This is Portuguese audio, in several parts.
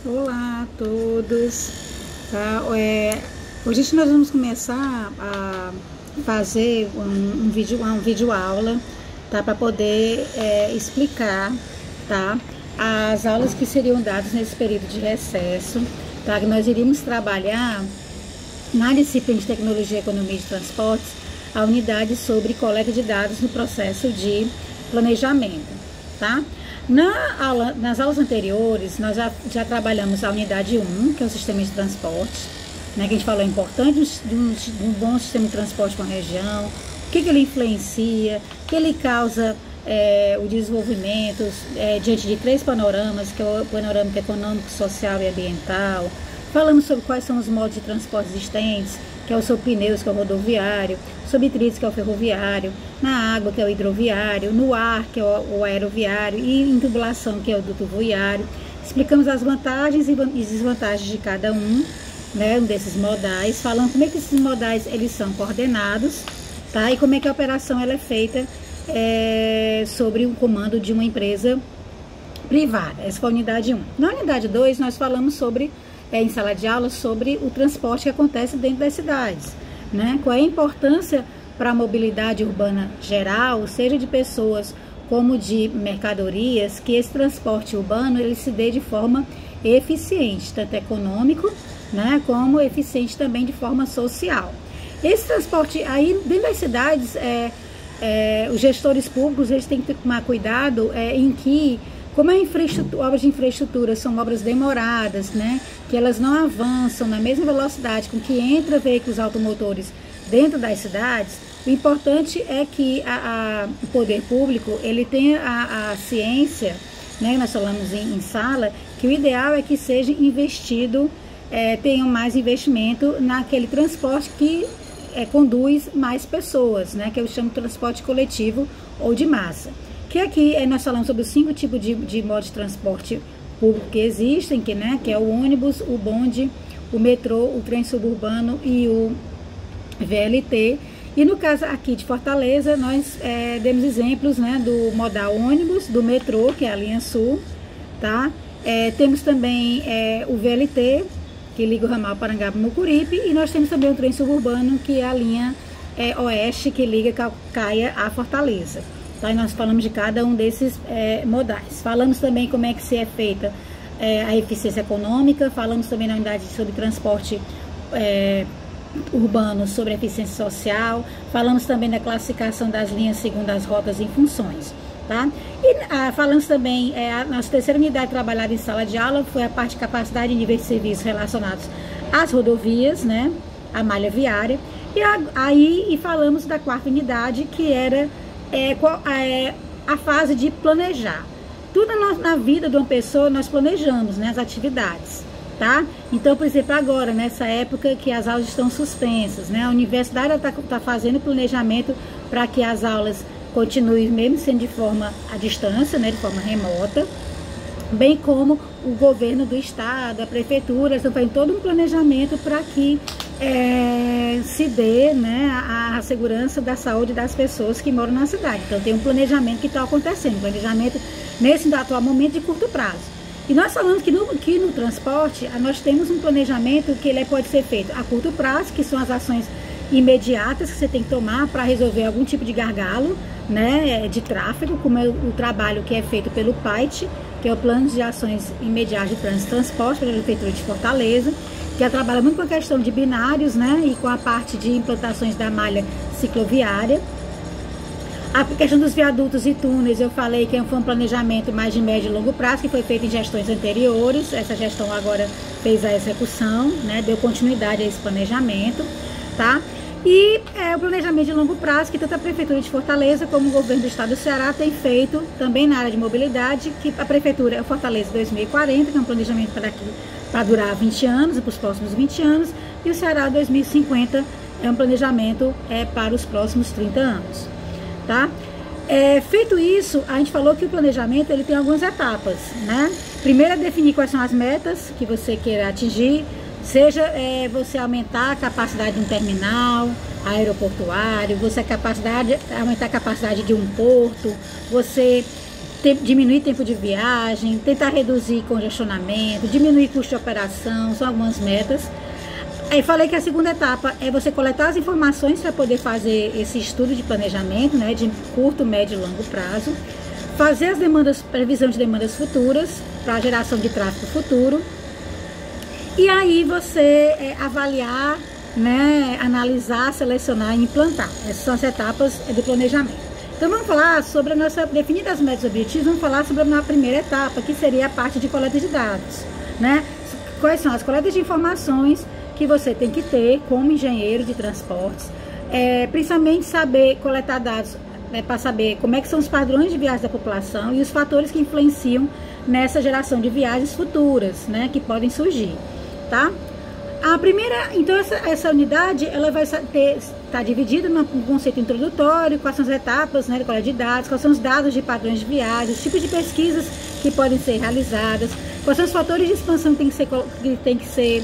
Olá a todos. Tá? Hoje nós vamos começar a fazer um vídeo aula, tá? Para poder explicar, tá? As aulas que seriam dadas nesse período de recesso, tá? Que nós iríamos trabalhar na disciplina de Tecnologia, Economia e de Transportes, a unidade sobre coleta de dados no processo de planejamento, tá? Nas aulas anteriores, nós já trabalhamos a unidade 1, que é o sistema de transporte, né, que a gente falou a importância de um bom sistema de transporte para uma região, o que ele influencia, o que ele causa o desenvolvimento diante de 3 panoramas, que é o panorama econômico, social e ambiental. Falamos sobre quais são os modos de transporte existentes, que é o sobre pneus, que é o rodoviário, sobre trilhos, que é o ferroviário, na água, que é o hidroviário, no ar, que é o aeroviário, e em tubulação, que é o duto viário. Explicamos as vantagens e desvantagens de cada um, né, um desses modais, falando como é que esses modais eles são coordenados, tá? E como é que a operação ela é feita sobre o comando de uma empresa privada. Essa foi a unidade 1. Na unidade 2, nós falamos sobre em sala de aula sobre o transporte que acontece dentro das cidades, né? Qual é a importância para a mobilidade urbana geral, seja de pessoas como de mercadorias, que esse transporte urbano ele se dê de forma eficiente, tanto econômico, né, como eficiente também de forma social. Esse transporte aí dentro das cidades, os gestores públicos eles têm que tomar cuidado em que, como obras de infraestrutura são obras demoradas, né, que elas não avançam na mesma velocidade com que entra veículos automotores dentro das cidades, o importante é que o poder público ele tenha a ciência, né, nós falamos em sala, que o ideal é que seja investido, tenha mais investimento naquele transporte que conduz mais pessoas, né, que eu chamo de transporte coletivo ou de massa. Que aqui nós falamos sobre os 5 tipos de modos de transporte público que existem, que é o ônibus, o bonde, o metrô, o trem suburbano e o VLT. E no caso aqui de Fortaleza, nós demos exemplos, né, do modal ônibus, do metrô, que é a linha sul, tá? Temos também o VLT, que liga o ramal Parangaba-Mucuripe, e nós temos também o trem suburbano, que é a linha oeste, que liga Calcaia a Fortaleza. Tá? E nós falamos de cada um desses modais. Falamos também como é que se é feita a eficiência econômica, falamos também na unidade sobre transporte urbano, sobre eficiência social, falamos também da classificação das linhas segundo as rotas e funções. Tá? E falamos também, a nossa terceira unidade trabalhada em sala de aula foi a parte de capacidade de níveis de serviços relacionados às rodovias, né, a malha viária, e falamos da quarta unidade, que era a fase de planejar. Tudo na vida de uma pessoa nós planejamos, né, as atividades, tá? Então, por exemplo, agora, nessa época que as aulas estão suspensas, né, a universidade está fazendo planejamento para que as aulas continuem mesmo sendo de forma à distância, né, de forma remota, bem como o governo do estado, a prefeitura, estão fazendo todo um planejamento para que se dê, né, a segurança da saúde das pessoas que moram na cidade. Então tem um planejamento que está acontecendo, planejamento nesse atual momento de curto prazo. E nós falamos que no transporte nós temos um planejamento que ele pode ser feito a curto prazo, que são as ações imediatas que você tem que tomar para resolver algum tipo de gargalo, né, de tráfego, como é o trabalho que é feito pelo PAIT, que é o Plano de Ações Imediatas de Trânsito e Transporte pela Prefeitura de Fortaleza, que trabalha muito com a questão de binários, né, e com a parte de implantações da malha cicloviária. A questão dos viadutos e túneis, eu falei que foi um planejamento mais de médio e longo prazo, que foi feito em gestões anteriores. Essa gestão agora fez a execução, né, deu continuidade a esse planejamento, tá? E o planejamento de longo prazo, que tanto a Prefeitura de Fortaleza como o governo do estado do Ceará tem feito também na área de mobilidade, que a Prefeitura é Fortaleza 2040, que é um planejamento para durar 20 anos, para os próximos 20 anos, e o Ceará 2050 é um planejamento para os próximos 30 anos. Tá? Feito isso, a gente falou que o planejamento ele tem algumas etapas, né? Primeiro é definir quais são as metas que você queira atingir, seja você aumentar a capacidade de um terminal aeroportuário, você aumentar a capacidade de um porto, você diminuir tempo de viagem, tentar reduzir congestionamento, diminuir custo de operação, são algumas metas. Aí falei que a segunda etapa é você coletar as informações para poder fazer esse estudo de planejamento, né, de curto, médio e longo prazo, fazer as demandas, previsão de demandas futuras para a geração de tráfego futuro, e aí você avaliar, né, analisar, selecionar e implantar. Essas são as etapas do planejamento. Então vamos falar sobre a nossa, definir as metas e objetivos, vamos falar sobre a primeira etapa, que seria a parte de coleta de dados, né? Quais são as coletas de informações que você tem que ter como engenheiro de transportes, principalmente saber coletar dados, para saber como é que são os padrões de viagens da população e os fatores que influenciam nessa geração de viagens futuras, né, que podem surgir, tá? A primeira, então essa unidade, ela vai estar dividida num conceito introdutório, quais são as etapas, né, de coleta de dados, quais são os dados de padrões de viagem, os tipos de pesquisas que podem ser realizadas, quais são os fatores de expansão que tem que ser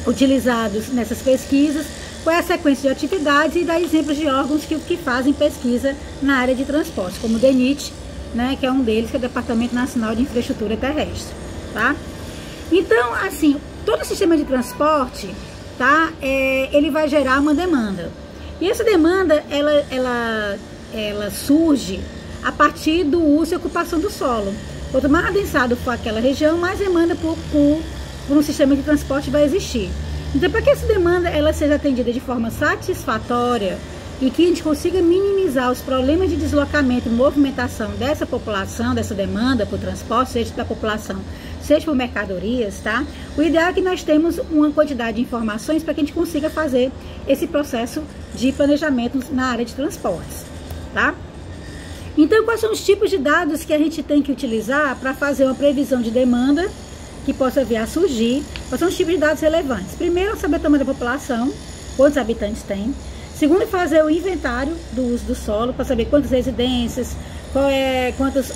utilizados nessas pesquisas, qual é a sequência de atividades e dar exemplos de órgãos que fazem pesquisa na área de transporte, como o DENIT, né, que é um deles, que é o Departamento Nacional de Infraestrutura Terrestre, tá? Então, assim, todo sistema de transporte, tá, ele vai gerar uma demanda. E essa demanda, ela surge a partir do uso e ocupação do solo. Quanto mais adensado for aquela região, mais demanda por um sistema de transporte vai existir. Então, para que essa demanda ela seja atendida de forma satisfatória e que a gente consiga minimizar os problemas de deslocamento e movimentação dessa população, dessa demanda por transporte, seja da população, seja por mercadorias, tá? O ideal é que nós temos uma quantidade de informações para que a gente consiga fazer esse processo de planejamento na área de transportes, tá? Então, quais são os tipos de dados que a gente tem que utilizar para fazer uma previsão de demanda que possa vir a surgir? Quais são os tipos de dados relevantes? Primeiro, saber o tamanho da população, quantos habitantes tem. Segundo, fazer o inventário do uso do solo, para saber quantas residências, quantos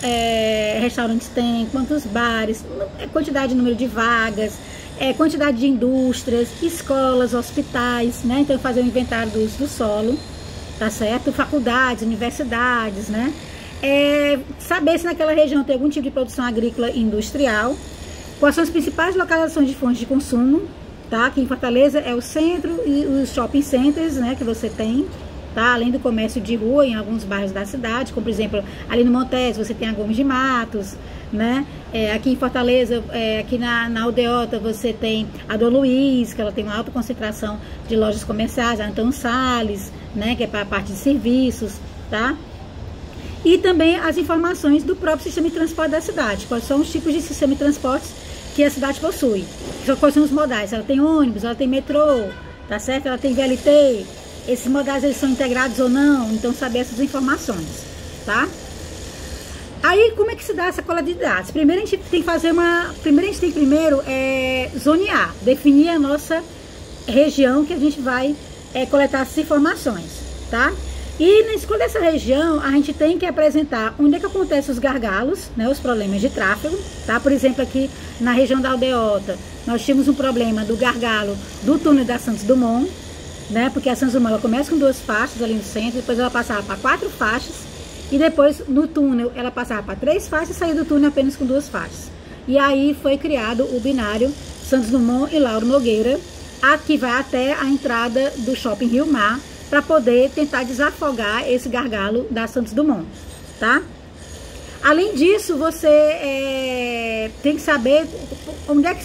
restaurantes tem, quantos bares, quantidade de número de vagas, quantidade de indústrias, escolas, hospitais, né? Então, fazer o inventário do uso do solo, tá certo? Faculdades, universidades, né? Saber se naquela região tem algum tipo de produção agrícola e industrial. Quais são as principais localizações de fontes de consumo, tá? Aqui em Fortaleza é o centro e os shopping centers, né, que você tem, tá? Além do comércio de rua em alguns bairros da cidade, como por exemplo, ali no Montes você tem a Gomes de Matos, né? Aqui em Fortaleza, aqui na Aldeota você tem a Dom Luiz, que ela tem uma alta concentração de lojas comerciais, a Antônio Salles, né, que é para a parte de serviços, tá? E também as informações do próprio sistema de transporte da cidade, quais são os tipos de sistema de transportes que a cidade possui, quais são os modais, ela tem ônibus, ela tem metrô, tá certo? Ela tem VLT, esses modais eles são integrados ou não, então saber essas informações, tá? Aí, como é que se dá essa coleta de dados? Primeiro a gente tem que fazer zonear, definir a nossa região que a gente vai coletar essas informações, tá? E na escolha dessa região, a gente tem que apresentar onde é que acontecem os gargalos, né, os problemas de tráfego, tá? Por exemplo, aqui na região da Aldeota, nós tínhamos um problema do gargalo do túnel da Santos Dumont, né? Porque a Santos Dumont ela começa com 2 faixas ali no centro, depois ela passava para 4 faixas, e depois no túnel ela passava para 3 faixas e saiu do túnel apenas com 2 faixas. E aí foi criado o binário Santos Dumont e Lauro Nogueira, que vai até a entrada do Shopping Rio Mar, para poder tentar desafogar esse gargalo da Santos Dumont, tá? Além disso, você tem que saber onde é que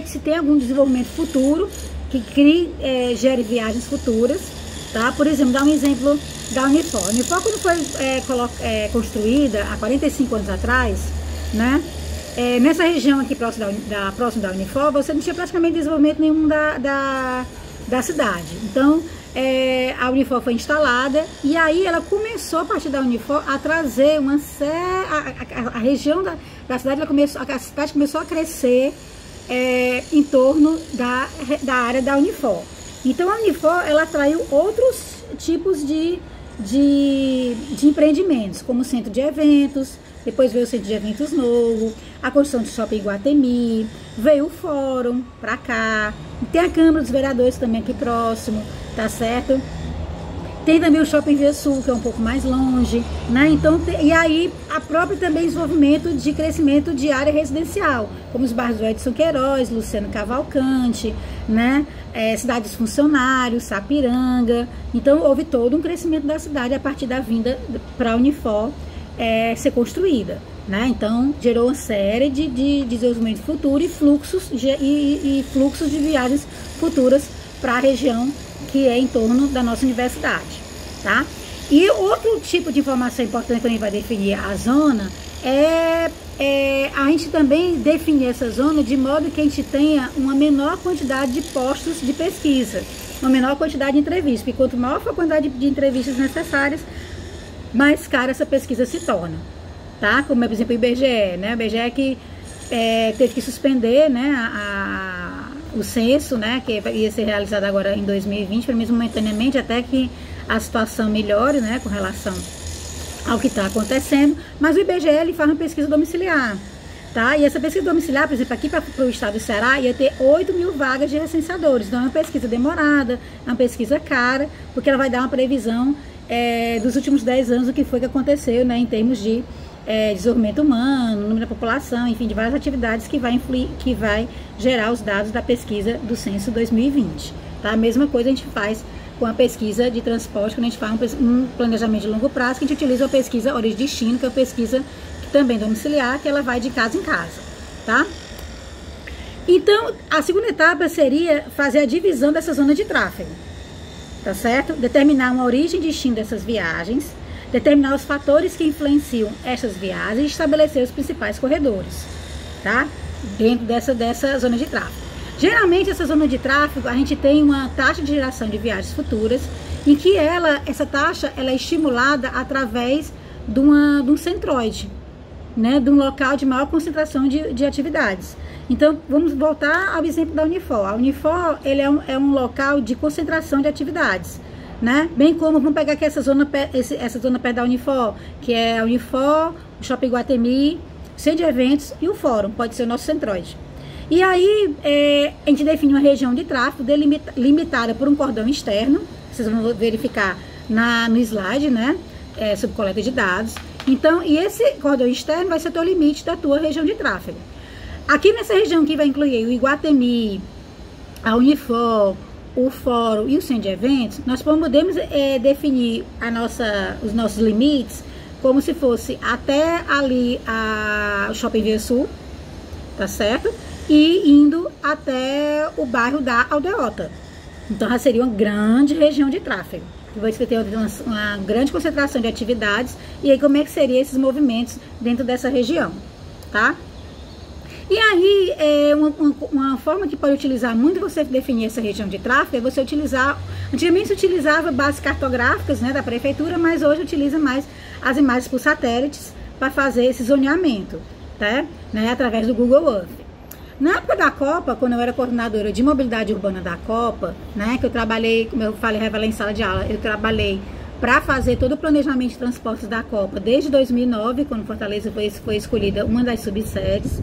se tem algum desenvolvimento futuro que gere viagens futuras, tá? Por exemplo, dar um exemplo da Unifor. A Unifor, quando foi construída há 45 anos atrás, né? Nessa região aqui próximo da Unifor, você não tinha praticamente desenvolvimento nenhum da cidade. Então, a Unifor foi instalada e aí ela começou, a partir da Unifor, a trazer a região da cidade, a cidade começou a crescer em torno da área da Unifor. Então a Unifor, ela atraiu outros tipos de empreendimentos, como o centro de eventos, depois veio o centro de eventos novo, a construção do shopping Iguatemi, veio o fórum pra cá, tem a Câmara dos Vereadores também aqui próximo, tá certo? Tem também o Shopping Via Sul, que é um pouco mais longe, né? Então, e aí a própria também desenvolvimento de crescimento de área residencial, como os bairros do Edson Queiroz, Luciano Cavalcante, né? Cidades Funcionários, Sapiranga. Então houve todo um crescimento da cidade a partir da vinda para a Unifor ser construída, né? Então gerou uma série de desenvolvimento futuro e fluxos de viagens futuras para a região que é em torno da nossa universidade, tá? E outro tipo de informação importante quando a gente vai definir a zona a gente também definir essa zona de modo que a gente tenha uma menor quantidade de postos de pesquisa, uma menor quantidade de entrevistas, porque quanto maior for a quantidade de entrevistas necessárias, mais cara essa pesquisa se torna, tá? Como, por exemplo, o IBGE, né? O IBGE que teve que suspender, né, o censo, né, que ia ser realizado agora em 2020, pelo menos momentaneamente, até que a situação melhore, né, com relação ao que está acontecendo, mas o IBGE ele faz uma pesquisa domiciliar, tá? E essa pesquisa domiciliar, por exemplo, aqui para o estado do Ceará, ia ter 8.000 vagas de recenseadores, então é uma pesquisa demorada, é uma pesquisa cara, porque ela vai dar uma previsão dos últimos 10 anos, o que foi que aconteceu, né, em termos de desenvolvimento humano, número da população, enfim, de várias atividades que vai gerar os dados da pesquisa do censo 2020, tá? A mesma coisa a gente faz com a pesquisa de transporte, quando a gente faz um planejamento de longo prazo, que a gente utiliza a pesquisa origem-destino, que é a pesquisa também domiciliar, que ela vai de casa em casa, tá? Então, a segunda etapa seria fazer a divisão dessa zona de tráfego, tá certo? Determinar uma origem e destino dessas viagens, determinar os fatores que influenciam essas viagens e estabelecer os principais corredores, tá? Dentro dessa zona de tráfego. Geralmente, essa zona de tráfego, a gente tem uma taxa de geração de viagens futuras, em que essa taxa ela é estimulada através de um centroide, né? De um local de maior concentração de atividades. Então, vamos voltar ao exemplo da Unifor. A Unifor ele é um local de concentração de atividades, né? Bem como, vamos pegar aqui essa zona perto da Unifor, que é a Unifor, o Shopping Iguatemi, o Centro de Eventos e o Fórum, pode ser o nosso centroide. E aí, a gente define uma região de tráfego limitada por um cordão externo, vocês vão verificar no slide, né? Sobre coleta de dados. Então, e esse cordão externo vai ser o teu limite da tua região de tráfego. Aqui nessa região que vai incluir o Iguatemi, a Unifor, o Fórum e o Centro de Eventos, nós podemos definir os nossos limites como se fosse até ali o Shopping Via Sul, tá certo? E indo até o bairro da Aldeota. Então, já seria uma grande região de tráfego. Você ter uma grande concentração de atividades. E aí, como é que seriam esses movimentos dentro dessa região, tá? E aí, uma forma que pode utilizar muito você definir essa região de tráfego é você utilizar... Antigamente se utilizava bases cartográficas, né, da prefeitura, mas hoje utiliza mais as imagens por satélites para fazer esse zoneamento, tá? Né, através do Google Earth. Na época da Copa, quando eu era coordenadora de mobilidade urbana da Copa, né, que eu trabalhei, como eu falei, revelei em sala de aula, eu trabalhei para fazer todo o planejamento de transportes da Copa desde 2009, quando Fortaleza foi escolhida uma das subsedes,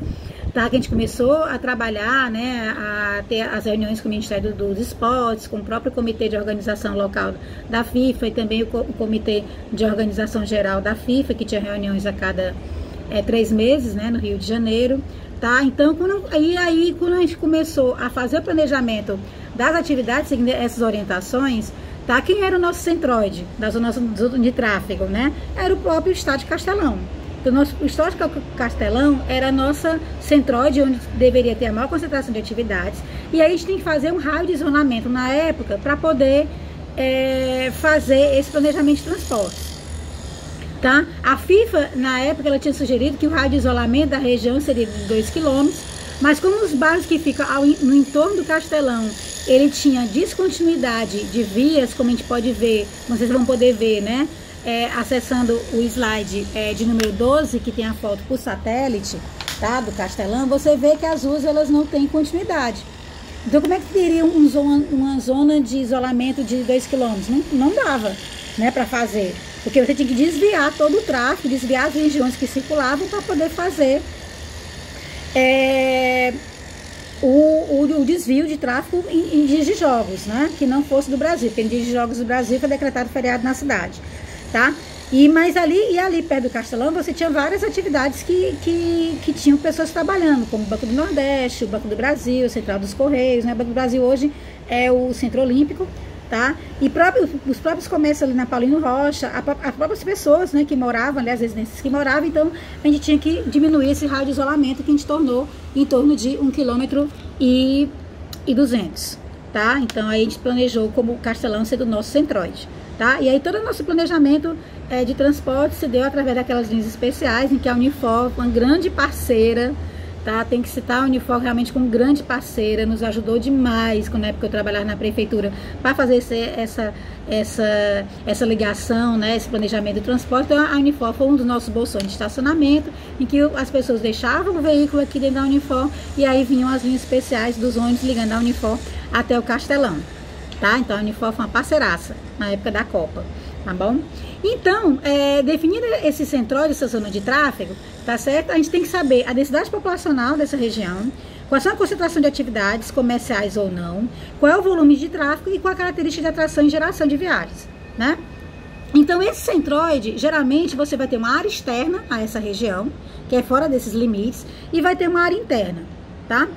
tá, que a gente começou a trabalhar, né, a ter as reuniões com o Ministério dos Esportes, com o próprio Comitê de Organização Local da FIFA e também o Comitê de Organização Geral da FIFA, que tinha reuniões a cada 3 meses, né, no Rio de Janeiro. Tá? Então, quando a gente começou a fazer o planejamento das atividades, seguindo essas orientações, tá? Quem era o nosso centroide da zona de tráfego, né? Era o próprio Estado de Castelão. Então, o Estado de Castelão era a nossa centroide, onde deveria ter a maior concentração de atividades. E aí a gente tem que fazer um raio de zonamento na época para poder fazer esse planejamento de transporte. Tá? A FIFA, na época, ela tinha sugerido que o raio de isolamento da região seria de 2 km, mas como os bairros que ficam no entorno do Castelão, ele tinha descontinuidade de vias, como a gente pode ver, vocês vão poder ver, né? Acessando o slide de número 12, que tem a foto por satélite, tá? Do Castelão, você vê que as ruas elas não têm continuidade. Então, como é que teria uma zona de isolamento de 2 km? Não dava, né, para fazer. Porque você tinha que desviar todo o tráfego, desviar as regiões que circulavam para poder fazer o o desvio de tráfego em dias de jogos, né? Que não fosse do Brasil, porque em dias de jogos do Brasil foi decretado feriado na cidade, tá? Mas ali perto do Castelão, você tinha várias atividades que tinham pessoas trabalhando, como o Banco do Nordeste, o Banco do Brasil, o Central dos Correios, né? O Banco do Brasil hoje é o Centro Olímpico, tá? E os próprios comércios ali na Paulino Rocha, as próprias pessoas, né, que moravam ali, as residências que moravam, então a gente tinha que diminuir esse raio de isolamento que a gente tornou em torno de 1,2 km, tá? Então aí a gente planejou como o Castelão ser do nosso centroide, tá? E aí todo o nosso planejamento de transporte se deu através daquelas linhas especiais, em que a Unifor, uma grande parceira, tá? Tem que citar a Unifor realmente como grande parceira, nos ajudou demais quando na época eu trabalhava na prefeitura para fazer essa ligação, né? Esse planejamento do transporte. Então a Unifor foi um dos nossos bolsões de estacionamento, em que as pessoas deixavam o veículo aqui dentro da Unifor e aí vinham as linhas especiais dos ônibus ligando a Unifor até o Castelão, tá? Então a Unifor foi uma parceiraça na época da Copa, tá bom? Então, definindo esse centroide, essa zona de tráfego, tá certo? A gente tem que saber a densidade populacional dessa região, quais são a concentração de atividades comerciais ou não, qual é o volume de tráfego e qual a característica de atração e geração de viagens, né? Então, esse centroide, geralmente, você vai ter uma área externa a essa região, que é fora desses limites, e vai ter uma área interna, tá?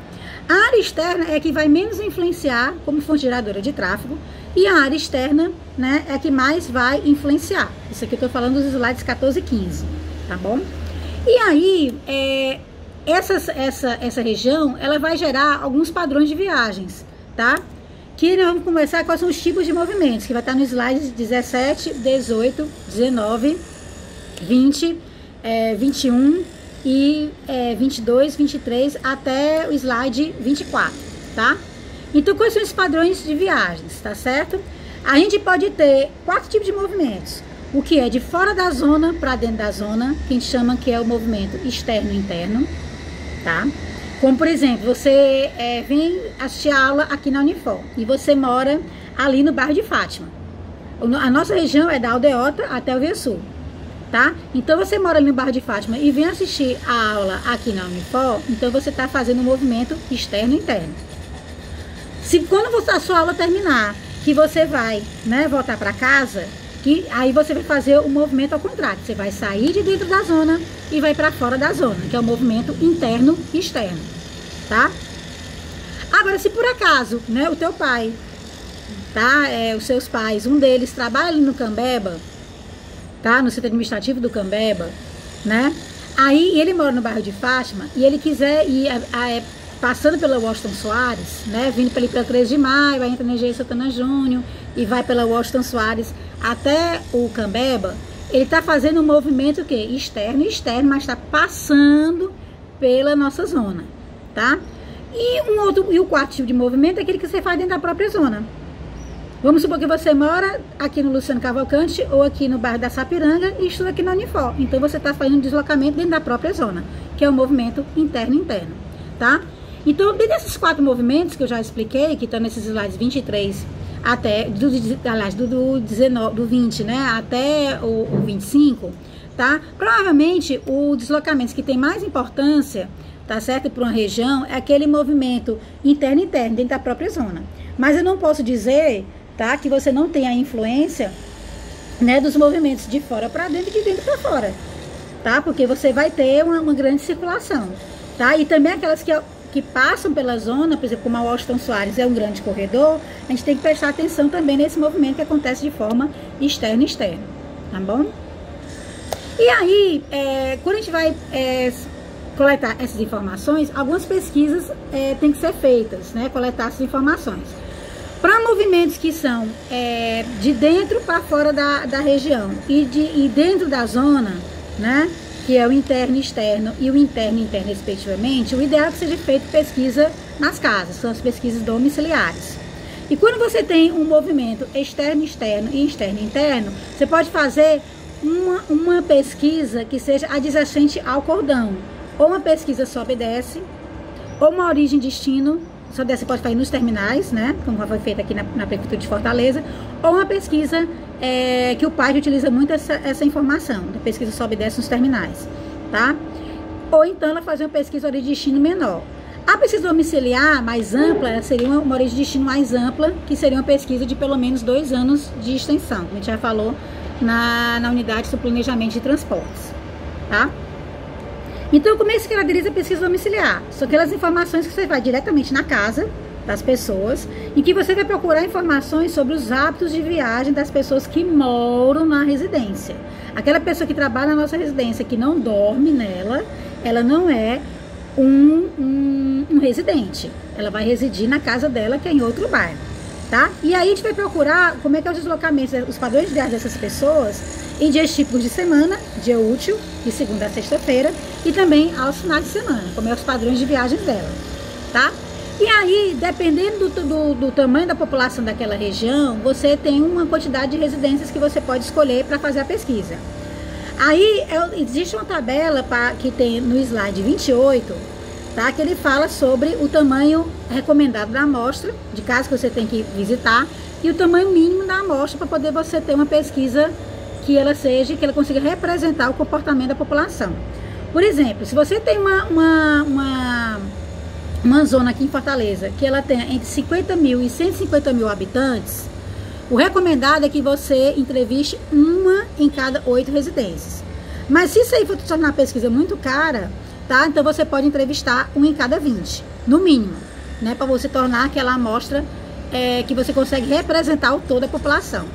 A área externa é que vai menos influenciar como fonte geradora de tráfego, e a área externa, né, é a que mais vai influenciar. Isso aqui eu tô falando dos slides 14 e 15, tá bom? E aí, essa região, ela vai gerar alguns padrões de viagens, tá? Que nós vamos conversar quais são os tipos de movimentos, que vai estar no slide 17, 18, 19, 20, 21 e 22, 23 até o slide 24, tá? Então, quais são esses padrões de viagens, tá certo? A gente pode ter 4 tipos de movimentos. O que é de fora da zona para dentro da zona, que a gente chama que é o movimento externo e interno, tá? Como, por exemplo, você vem assistir a aula aqui na Unifor e você mora ali no bairro de Fátima. A nossa região é da Aldeota até o Via Sul, tá? Então, você mora ali no bairro de Fátima e vem assistir a aula aqui na Unifor, então você está fazendo um movimento externo e interno. Se quando a sua aula terminar, que você vai, né, voltar para casa, que aí você vai fazer o movimento ao contrário. Você vai sair de dentro da zona e vai para fora da zona, que é o movimento interno e externo, tá? Agora, se por acaso, né, o teu pai, tá, os seus pais, um deles trabalha ali no Cambeba, tá, no centro administrativo do Cambeba, né? Aí ele mora no bairro de Fátima e ele quiser ir passando pela Washington Soares, né, vindo pela 13 de Maio, vai entrar na Engenheiro Santana Júnior e vai pela Washington Soares até o Cambeba, ele está fazendo um movimento o quê? Externo e externo, mas está passando pela nossa zona, tá? E o quarto tipo de movimento é aquele que você faz dentro da própria zona. Vamos supor que você mora aqui no Luciano Cavalcante ou aqui no bairro da Sapiranga e estuda aqui na Unifor. Então você está fazendo um deslocamento dentro da própria zona, que é o movimento interno e interno, tá? Então, dentro desses 4 movimentos que eu já expliquei, que estão nesses slides 23 até, do 20, né, até o 25, tá? Provavelmente, o deslocamento que tem mais importância, tá certo, para uma região, é aquele movimento interno e interno, dentro da própria zona. Mas eu não posso dizer, tá, que você não tem a influência, né, dos movimentos de fora para dentro e de dentro para fora, tá? Porque você vai ter uma grande circulação, tá? E também aquelas que passam pela zona, por exemplo, como a Washington Soares é um grande corredor, a gente tem que prestar atenção também nesse movimento que acontece de forma externa e externa, tá bom? E aí, quando a gente vai coletar essas informações, algumas pesquisas têm que ser feitas, né? Coletar essas informações. Para movimentos que são de dentro para fora da região e dentro da zona, né? Que é o interno e externo e o interno e interno respectivamente, o ideal é que seja feita pesquisa nas casas, são as pesquisas domiciliares. E quando você tem um movimento externo e externo e externo e interno, você pode fazer uma pesquisa que seja adjacente ao cordão, ou uma pesquisa sobe e desce, ou uma origem e destino, sobe e desce pode fazer nos terminais, né, como foi feita aqui na Prefeitura de Fortaleza, ou uma pesquisa que o PAD utiliza muito essa informação, da pesquisa sobe e desce nos terminais, tá? Ou então ela fazer uma pesquisa origem e destino menor. A pesquisa domiciliar mais ampla, ela seria uma origem de destino mais ampla, que seria uma pesquisa de pelo menos 2 anos de extensão, como a gente já falou na unidade do planejamento de transportes, tá? Então, como é que se caracteriza a pesquisa domiciliar? São aquelas informações que você vai diretamente na casa das pessoas e que você vai procurar informações sobre os hábitos de viagem das pessoas que moram na residência. Aquela pessoa que trabalha na nossa residência, que não dorme nela, ela não é um residente. Ela vai residir na casa dela, que é em outro bairro, tá? E aí a gente vai procurar como é que é os deslocamentos, os padrões de viagem dessas pessoas em dias típicos de semana, dia útil, de segunda a sexta-feira, e também aos finais de semana, como é os padrões de viagens dela, tá? E aí, dependendo do tamanho da população daquela região, você tem uma quantidade de residências que você pode escolher para fazer a pesquisa. Aí, existe uma tabela que tem no slide 28, tá? Que ele fala sobre o tamanho recomendado da amostra, de casa que você tem que visitar, e o tamanho mínimo da amostra para poder você ter uma pesquisa que ela consiga representar o comportamento da população. Por exemplo, se você tem uma zona aqui em Fortaleza, que ela tem entre 50 mil e 150 mil habitantes, o recomendado é que você entreviste uma em cada 8 residências. Mas se isso aí for tornar uma pesquisa muito cara, tá? Então você pode entrevistar um em cada 20, no mínimo, né? Para você tornar aquela amostra que você consegue representar o toda a população.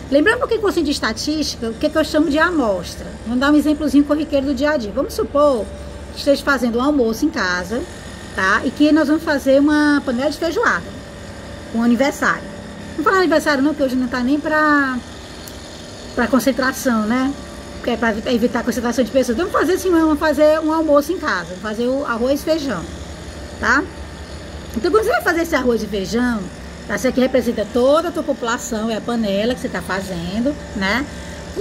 Lembrando um pouquinho de estatística, o que eu chamo de amostra. Vamos dar um exemplozinho corriqueiro do dia a dia. Vamos supor que esteja fazendo um almoço em casa, tá? E que nós vamos fazer uma panela de feijoada, um aniversário. Não falar aniversário não, porque hoje não tá nem para concentração, né? Que é para evitar a concentração de pessoas. Então, vamos fazer um almoço em casa, vamos fazer o arroz e feijão, tá? Então, quando você vai fazer esse arroz e feijão, tá? Isso aqui representa toda a tua população, é a panela que você tá fazendo, né?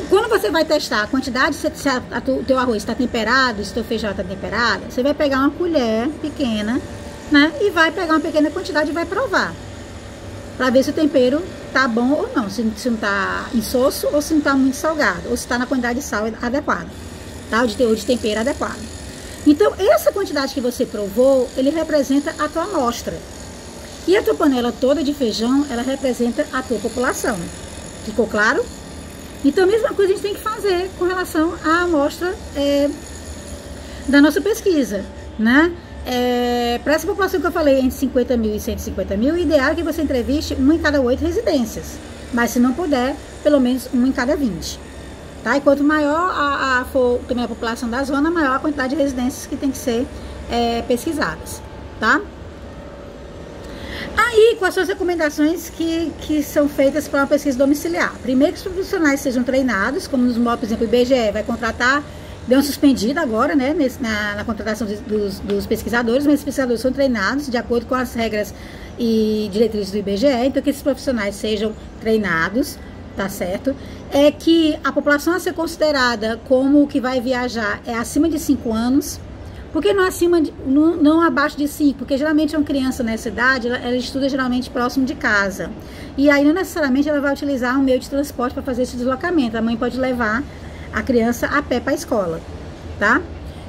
Quando você vai testar a quantidade, se o teu arroz está temperado, se o teu feijão está temperado, você vai pegar uma colher pequena, né? E vai pegar uma pequena quantidade e vai provar. Para ver se o tempero tá bom ou não. Se não tá insosso ou se não tá muito salgado. Ou se tá na quantidade de sal adequada, tá? Ou de tempero adequado. Então, essa quantidade que você provou, ele representa a tua amostra. E a tua panela toda de feijão, ela representa a tua população. Ficou claro? Então, a mesma coisa a gente tem que fazer com relação à amostra da nossa pesquisa, né? Para essa população que eu falei, entre 50 mil e 150 mil, o ideal é que você entreviste um em cada 8 residências. Mas se não puder, pelo menos um em cada 20. Tá? E quanto maior for também a população da zona, maior a quantidade de residências que tem que ser pesquisadas. Tá? Aí, quais são as recomendações que são feitas para uma pesquisa domiciliar? Primeiro, que os profissionais sejam treinados, como nos modos, por exemplo, o IBGE vai contratar, deu uma suspendida agora, né, na contratação dos pesquisadores, mas os pesquisadores são treinados de acordo com as regras e diretrizes do IBGE, então que esses profissionais sejam treinados, tá certo? É que a população a ser considerada como que vai viajar é acima de 5 anos, porque não abaixo de 5, porque geralmente uma criança nessa idade, ela estuda geralmente próximo de casa, e aí não necessariamente ela vai utilizar um meio de transporte para fazer esse deslocamento, a mãe pode levar a criança a pé para a escola, tá?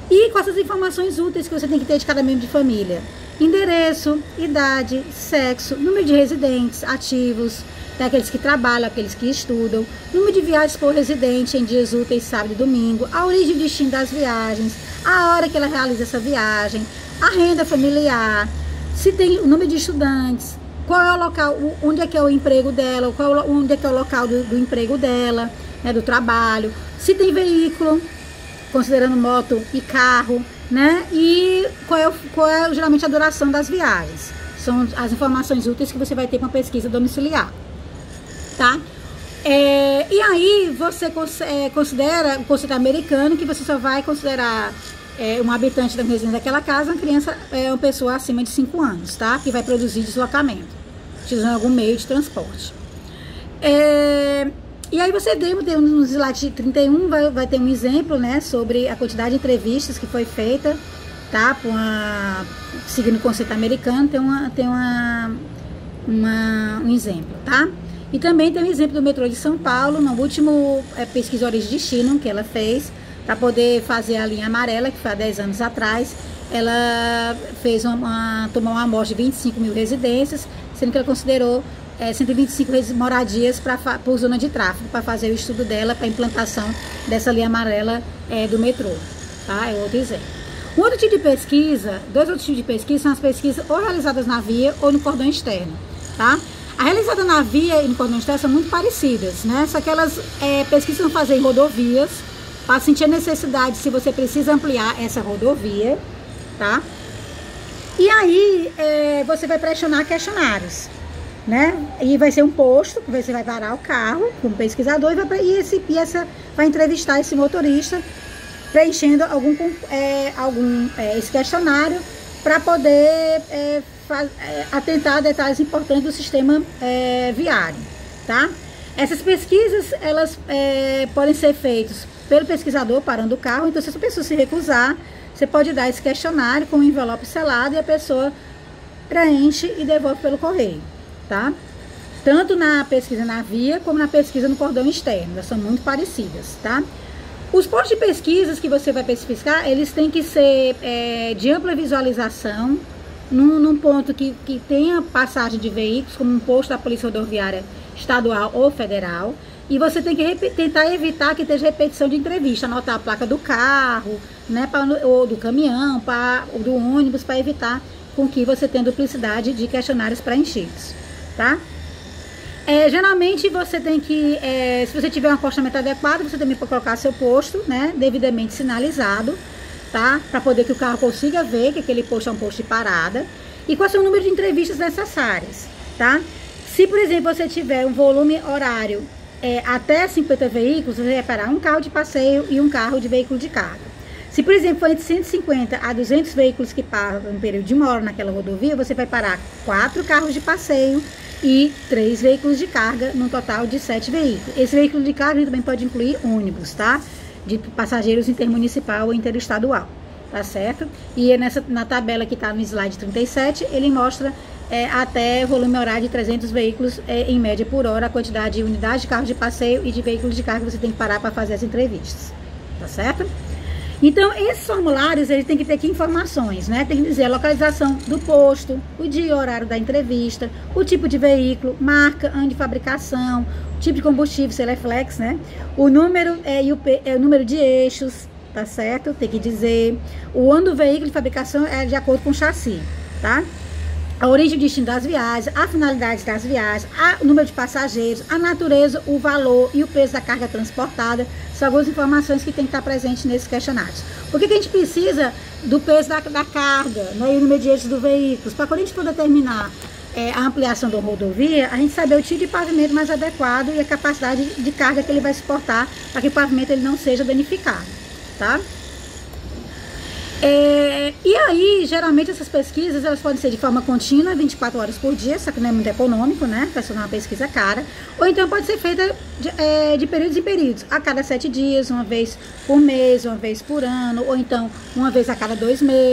E com essas informações úteis que você tem que ter de cada membro de família: endereço, idade, sexo, número de residentes ativos, tem aqueles que trabalham, aqueles que estudam, número de viagens por residente em dias úteis, sábado e domingo, a origem e destino das viagens, a hora que ela realiza essa viagem, a renda familiar, se tem o número de estudantes, qual é o local, onde é que é o emprego dela, onde é que é o local do emprego dela, né, do trabalho, se tem veículo, considerando moto e carro, né, e qual é geralmente a duração das viagens. São as informações úteis que você vai ter com a pesquisa domiciliar, tá? E aí você considera o conceito americano, que você só vai considerar um habitante da residência daquela casa, uma criança, uma pessoa acima de 5 anos, tá? Que vai produzir deslocamento, utilizando algum meio de transporte. E aí você tem no slide 31, vai ter um exemplo, né, sobre a quantidade de entrevistas que foi feita, tá, seguindo o conceito americano, tem um exemplo, tá? E também tem um exemplo do metrô de São Paulo, no último pesquisa origem e destino que ela fez, para poder fazer a linha amarela, que foi há 10 anos atrás, ela fez tomou uma amostra de 25 mil residências, sendo que ela considerou 125 moradias por zona de tráfego, para fazer o estudo dela, para a implantação dessa linha amarela do metrô, tá? É outro exemplo. Um outro tipo de pesquisa, dois outros tipos de pesquisa, são as pesquisas ou realizadas na via ou no cordão externo, tá? A realizada na via e no cordão externo são muito parecidas, né? Só que elas pesquisam fazer em rodovias, para sentir a necessidade, se você precisa ampliar essa rodovia, tá? E aí, você vai pressionar questionários, né? E vai ser um posto, que você vai parar o carro como pesquisador e vai entrevistar esse motorista, preenchendo esse questionário para poder atentar a detalhes importantes do sistema viário, tá? Essas pesquisas, elas podem ser feitas pelo pesquisador parando o carro. Então, se essa pessoa se recusar, você pode dar esse questionário com um envelope selado e a pessoa preenche e devolve pelo correio, tá? Tanto na pesquisa na via como na pesquisa no cordão externo, elas são muito parecidas, tá? Os postos de pesquisas que você vai especificar, eles têm que ser de ampla visualização, num ponto que tenha passagem de veículos, como um posto da Polícia Rodoviária Estadual ou Federal, e você tem que tentar evitar que esteja repetição de entrevista, anotar a placa do carro, né, ou do caminhão, ou do ônibus, para evitar com que você tenha duplicidade de questionários preenchidos, tá? Geralmente você tem que, se você tiver um acostamento adequado, você também pode colocar seu posto, né, devidamente sinalizado, tá? Para poder que o carro consiga ver que aquele posto é um posto de parada. E qual é o número de entrevistas necessárias, tá? Se, por exemplo, você tiver um volume horário até 50 veículos, você vai parar um carro de passeio e um carro de veículo de carga. Se, por exemplo, for entre 150 a 200 veículos que passam no período de 1 hora naquela rodovia, você vai parar 4 carros de passeio e 3 veículos de carga, num total de 7 veículos. Esse veículo de carga também pode incluir ônibus, tá? De passageiros intermunicipal ou interestadual, tá certo? E na tabela que está no slide 37, ele mostra até volume horário de 300 veículos em média por hora, a quantidade de unidades de carros de passeio e de veículos de carga que você tem que parar para fazer as entrevistas, tá certo? Então, esses formulários, eles têm que ter aqui informações, né? Tem que dizer a localização do posto, o dia e horário da entrevista, o tipo de veículo, marca, ano de fabricação, o tipo de combustível, se ele é flex, né? O número o número de eixos, tá certo? Tem que dizer o ano do veículo de fabricação de acordo com o chassi, tá? A origem e o destino das viagens, a finalidade das viagens, o número de passageiros, a natureza, o valor e o peso da carga transportada. São algumas informações que tem que estar presentes nesses questionários. Por que a gente precisa do peso da carga, né, e o número de eixos do veículo? Para quando a gente for determinar a ampliação da rodovia, a gente saber o tipo de pavimento mais adequado e a capacidade de carga que ele vai suportar, para que o pavimento ele não seja danificado, tá? E aí, geralmente essas pesquisas, elas podem ser de forma contínua, 24 horas por dia, só que não é muito econômico, né? Para ser uma pesquisa cara. Ou então pode ser feita de períodos em períodos, a cada 7 dias, uma vez por mês, uma vez por ano, ou então uma vez a cada 2 meses.